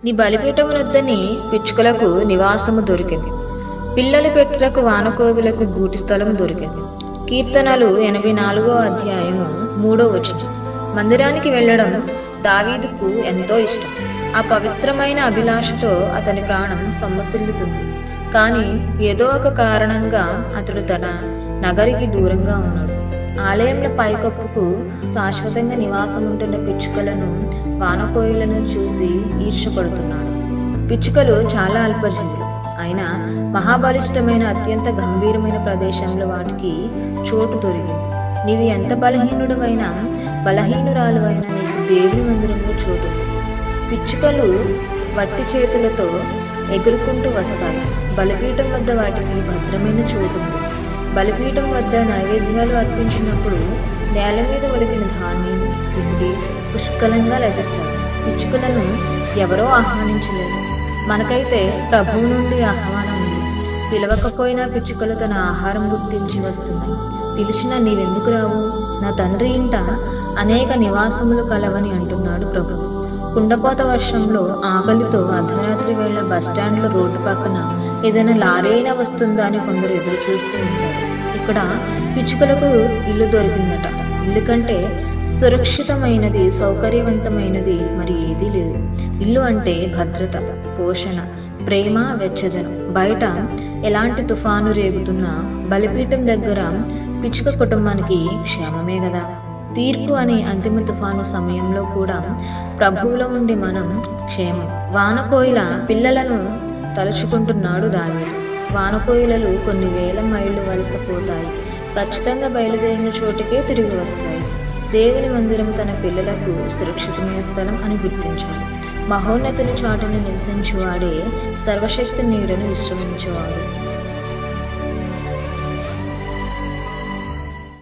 నీ బలిపీఠమునొద్దని పిచ్చుకలకు నివాసము దొరికింది, పిల్లలు పెట్టుటకు వానకోవులకు గూటి స్థలము దొరికింది. కీర్తనలు 84వ అధ్యాయము 3వ వచనం. మందిరానికి వెళ్ళడం దావీదుకు ఎంతో ఇష్టం. ఆ పవిత్రమైన అభిలాషతో అతని ప్రాణం సొమ్మసిల్లుతుంది. కానీ ఏదో ఒక కారణంగా అతడు తన నగరికి దూరంగా ఉన్నాడు. ఆలయంలో పైకప్పుకు శాశ్వతంగా నివాసం ఉంటున్న పిచ్చుకలను, వానకోయిలను చూసి ఈర్ష్యపడుతున్నాడు. పిచ్చుకలు చాలా అల్పజీవులు, అయినా మహాబలిష్టమైన అత్యంత గంభీరమైన ప్రదేశంలో వాటికి చోటు దొరికింది. నీవు ఎంత బలహీనుడవైనా, బలహీనురాలువైనా నీకు దేవుని మందిరంలో చోటు. పిచ్చుకలు వట్టి చేతులతో ఎగురుకుంటూ వస్తాయి. బలిపీఠం వద్ద వాటికి భద్రమైన చోటు ఉంది. బలిపీఠం వద్ద నైవేద్యాలు అర్పించినప్పుడు నేల మీద ఒలికిన ధాన్యం, పిండి పుష్కలంగా లభిస్తాయి. పిచ్చుకలను ఎవరో ఆహ్వానించలేదు. మనకైతే ప్రభువు నుండి ఆహ్వానం ఉంది. పిలవకపోయినా పిచ్చుకలు తన ఆహారం గుర్తించి వస్తున్నాయి. పిలిచినా నీవెందుకు రావు? నా తండ్రి ఇంట అనేక నివాసములు కలవని అంటున్నాడు ప్రభు. కుండపోత వర్షంలో ఆకలితో అర్ధరాత్రి వేళ బస్టాండ్లో రోడ్డు పక్కన ఏదైనా లారీ అయినా వస్తుందా అని కొందరు ఎదురు చూస్తూ ఉంటారు. ఇక్కడ పిచ్చుకలకు ఇల్లు దొరికిందట. ఇల్లు కంటే సురక్షితమైనది, సౌకర్యవంతమైనది మరి ఏదీ లేదు. ఇల్లు అంటే భద్రత, పోషణ, ప్రేమ, వెచ్చదనం. బయట ఎలాంటి తుఫాను రేగుతున్నా బలిపీఠం దగ్గర పిచ్చుక కుటుంబానికి క్షేమమే కదా. తీర్పు అనే అంతిమ తుఫాను సమయంలో కూడా ప్రభువులో ఉండి మనం క్షేమం. వానకోయిల పిల్లలను తలుచుకుంటున్నాడు దావీదు. వానకోయిలలు కొన్ని వేల మైళ్ళు వలసపోతాయి, ఖచ్చితంగా బయలుదేరిన చోటుకే తిరిగి వస్తాయి. దేవుని మందిరం తన పిల్లలకు సురక్షితమైన స్థలం అని గుర్తించాలి. మహోన్నతుని చాటును నివసించువాడే సర్వశక్తి నీడను విశ్రమించేవాడు.